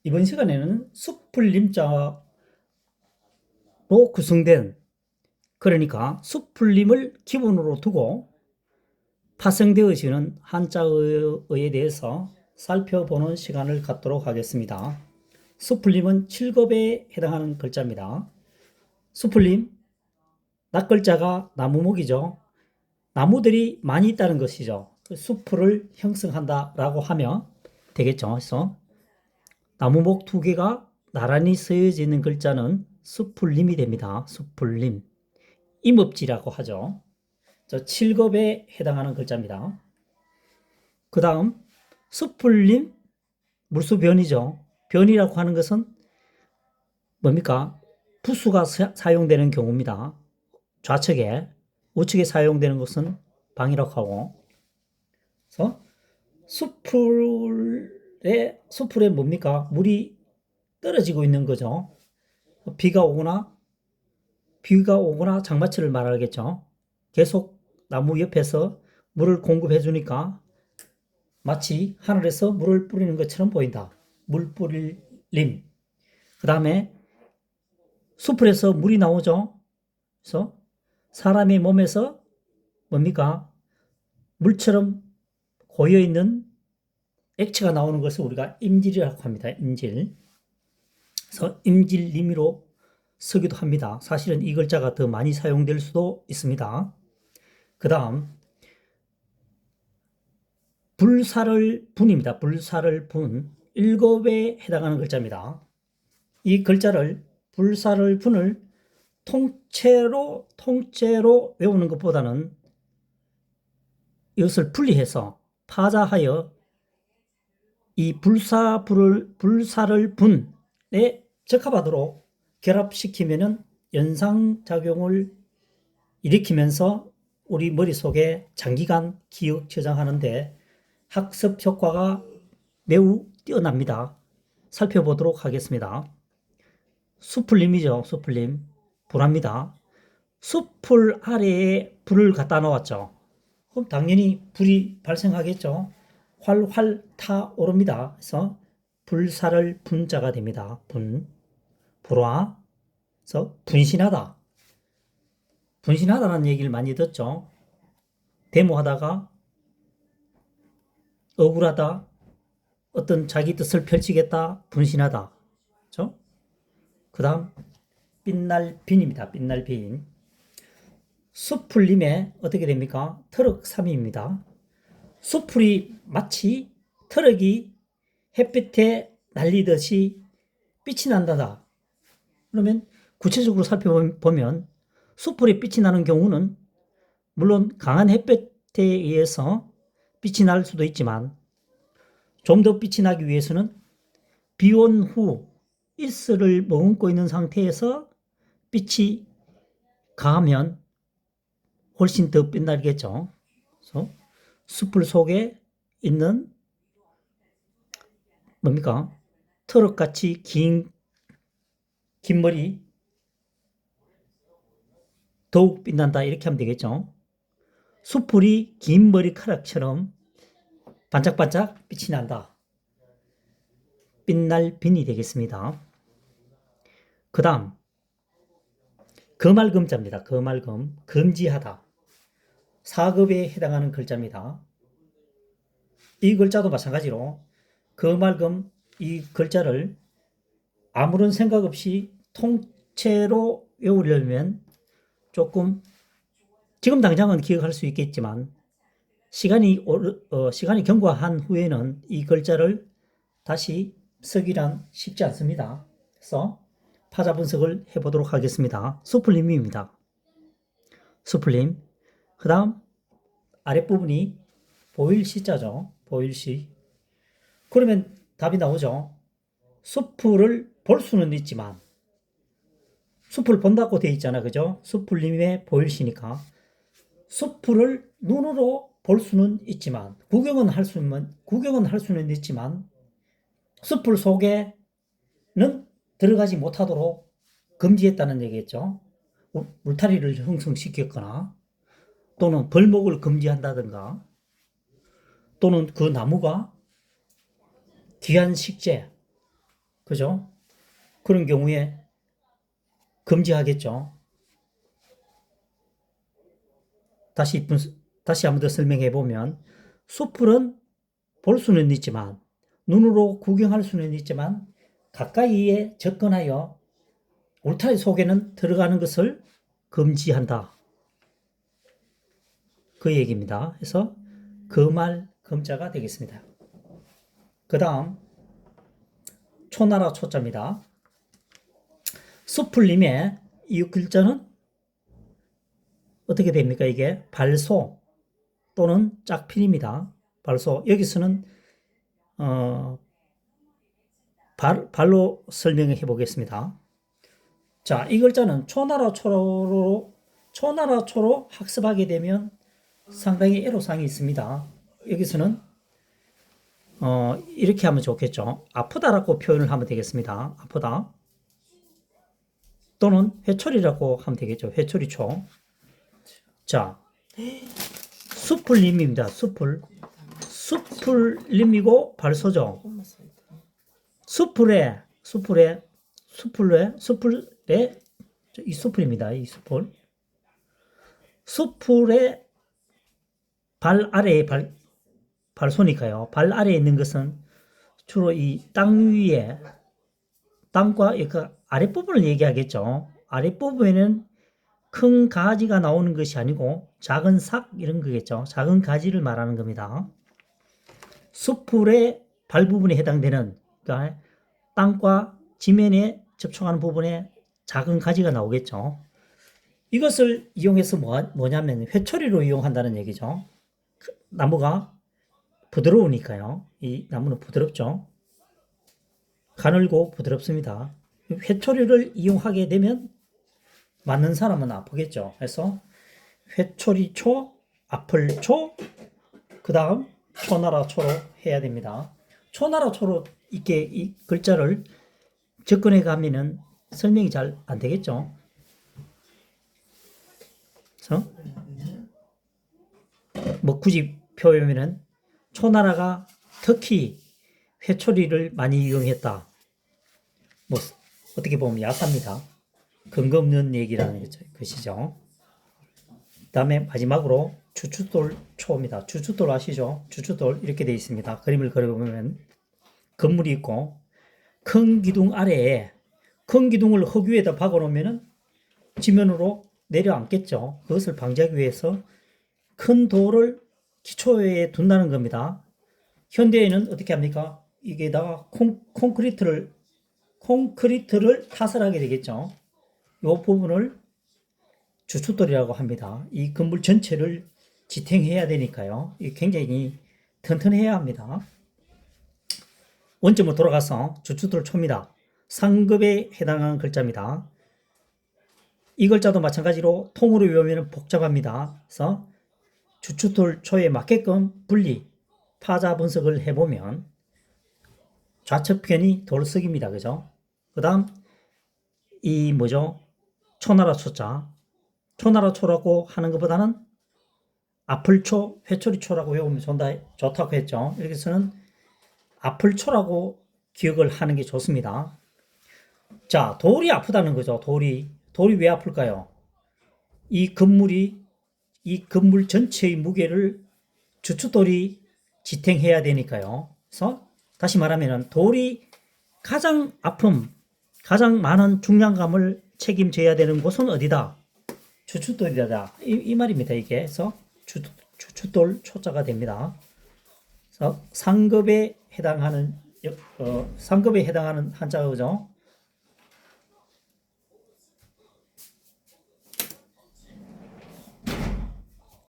이번 시간에는 숲풀림자로 구성된, 그러니까 숲풀림을 기본으로 두고 파생되어지는 한자어에 대해서 살펴보는 시간을 갖도록 하겠습니다. 숲풀림은 7급에 해당하는 글자입니다. 숲풀림, 낯글자가 나무목이죠. 나무들이 많이 있다는 것이죠. 숲을 형성한다라고 하면 되겠죠. 그래서 나무목 두 개가 나란히 쓰여져 있는 글자는 숲풀림이 됩니다. 숲풀림. 임업지라고 하죠. 7급에 해당하는 글자입니다. 그 다음 숲풀림, 물수변이죠. 변이라고 하는 것은 뭡니까? 부수가 사용되는 경우입니다. 좌측에, 우측에 사용되는 것은 방이라고 하고, 그래서 숲풀에 뭡니까? 물이 떨어지고 있는 거죠. 비가 오거나 장마철을 말하겠죠. 계속 나무 옆에서 물을 공급해 주니까 마치 하늘에서 물을 뿌리는 것처럼 보인다. 물 뿌릴림. 그 다음에 숲에서 물이 나오죠. 그래서 사람의 몸에서 뭡니까? 물처럼 고여있는 액체가 나오는 것을 우리가 임질이라고 합니다. 임질. 그래서 임질림으로 쓰기도 합니다. 사실은 이 글자가 더 많이 사용될 수도 있습니다. 그 다음 불사를 분입니다. 불사를 분. 7에 해당하는 글자입니다. 이 글자를 불사를 분을 통째로 외우는 것보다는 이것을 분리해서 파자하여 이 불사를 분에 적합하도록 결합시키면은 연상작용을 일으키면서 우리 머릿속에 장기간 기억 저장하는데 학습 효과가 매우 뛰어납니다. 살펴보도록 하겠습니다. 숲풀림이죠. 숲풀림. 불합니다. 숲풀 아래에 불을 갖다 놓았죠. 그럼 당연히 불이 발생하겠죠. 활활 타오릅니다. 그래서 불사를 분자가 됩니다. 불화. 그래서 분신하다. 분신하다는 얘기를 많이 듣죠. 데모하다가 억울하다, 어떤 자기 뜻을 펼치겠다, 분신하다. 그렇죠? 그 다음 빛날빈입니다. 빛날빈. 숲풀림에 어떻게 됩니까? 트럭3입니다. 숲풀이 마치 트럭이 햇빛에 날리듯이 빛이 난다. 그러면 구체적으로 살펴보면 숲풀이 빛이 나는 경우는 물론 강한 햇볕에 의해서 빛이 날 수도 있지만 좀 더 빛이 나기 위해서는 비온 후 일스를 머금고 있는 상태에서 빛이 가하면 훨씬 더 빛나겠죠. 그래서 숲을 속에 있는 뭡니까? 트럭같이 긴 머리 더욱 빛난다 이렇게 하면 되겠죠. 숲풀이 긴 머리카락처럼 반짝반짝 빛이 난다. 빛날 빈이 되겠습니다. 그 다음 거말금자입니다. 거말금. 금지하다. 4급에 해당하는 글자입니다. 이 글자도 마찬가지로 거말금 이 글자를 아무런 생각 없이 통째로 외우려면 조금 지금 당장은 기억할 수 있겠지만 시간이 경과한 후에는 이 글자를 다시 쓰기란 쉽지 않습니다. 그래서 파자 분석을 해보도록 하겠습니다. 숲풀림입니다. 숲풀림. 그 다음 아랫부분이 보일시자죠. 보일시. 그러면 답이 나오죠. 숲을 볼 수는 있지만 숲을 본다고 되어 있잖아. 그죠? 숲풀림의 보일시니까 숲을 눈으로 볼 수는 있지만 구경은 할 수는 있지만 숲을 속에는 들어가지 못하도록 금지했다는 얘기겠죠. 울타리를 형성시켰거나 또는 벌목을 금지한다든가 또는 그 나무가 귀한 식재, 그죠? 그런 경우에 금지하겠죠. 다시 한번 더 설명해 보면, 숲풀은 볼 수는 있지만, 눈으로 구경할 수는 있지만, 가까이에 접근하여 울타리 속에는 들어가는 것을 금지한다. 그 얘기입니다. 그래서 금할 금자가 되겠습니다. 그 다음 초나라 초자입니다. 숲풀림의 이 글자는 어떻게 됩니까? 이게 발소 또는 짝필입니다. 발소. 여기서는 발로 설명해 보겠습니다. 자, 이 글자는 초나라 초로 학습하게 되면 상당히 애로사항이 있습니다. 여기서는 이렇게 하면 좋겠죠. 아프다라고 표현을 하면 되겠습니다. 아프다. 또는 회초리라고 하면 되겠죠. 회초리초. 자, 숲풀림입니다. 숲풀림이고 발소죠. 숲풀에 이 숲풀입니다. 이 숲풀. 숲풀의 발 아래에 발소니까요. 발 아래에 있는 것은 주로 이 땅 위에 땅과 그 아랫부분을 얘기하겠죠. 아랫부분에는 큰 가지가 나오는 것이 아니고 작은 삭 이런 거겠죠. 작은 가지를 말하는 겁니다. 숲풀의 발 부분에 해당되는 그러니까 땅과 지면에 접촉하는 부분에 작은 가지가 나오겠죠. 이것을 이용해서 뭐냐면 회초리로 이용한다는 얘기죠. 나무가 부드러우니까요. 이 나무는 부드럽죠. 가늘고 부드럽습니다. 회초리를 이용하게 되면 맞는 사람은 아프겠죠. 그래서 회초리초, 아플초, 그 다음 초나라초로 해야 됩니다. 초나라초로 이렇게 이 글자를 접근해 가면은 설명이 잘 안 되겠죠. 그래서 뭐 굳이 표현하면은 초나라가 특히 회초리를 많이 이용했다. 뭐 어떻게 보면 야사입니다. 근거 없는 얘기라는 것이죠. 그 다음에 마지막으로 주춧돌 초입니다. 주춧돌 아시죠? 주춧돌 이렇게 되어 있습니다. 그림을 그려보면 건물이 있고 큰 기둥 아래에 큰 기둥을 흙 위에다 박아놓으면 지면으로 내려앉겠죠. 그것을 방지하기 위해서 큰 돌을 기초에 둔다는 겁니다. 현대에는 어떻게 합니까? 이게다가 콘크리트를 탓을 하게 되겠죠. 이 부분을 주춧돌이라고 합니다. 이 건물 전체를 지탱해야 되니까요. 이 굉장히 튼튼해야 합니다. 원점으로 돌아가서 주춧돌 초입니다. 상급에 해당하는 글자입니다. 이 글자도 마찬가지로 통으로 외우면 복잡합니다. 그래서 주춧돌 초에 맞게끔 분리, 파자 분석을 해보면 좌측편이 돌석입니다. 그죠? 그 다음, 이 뭐죠? 초나라 초자. 초나라 초라고 하는 것보다는 아플초, 회초리초라고 외우면 좋다고 했죠. 이렇게 해서는 아플초라고 기억을 하는 게 좋습니다. 자, 돌이 아프다는 거죠. 돌이 왜 아플까요? 이 건물 전체의 무게를 주춧돌이 지탱해야 되니까요. 그래서 다시 말하면 돌이 가장 많은 중량감을 책임져야 되는 곳은 어디다? 주춧돌이다. 이 말입니다. 이게. 그래서 주춧돌 초자가 됩니다. 그래서 상급에 해당하는 한자가 그죠?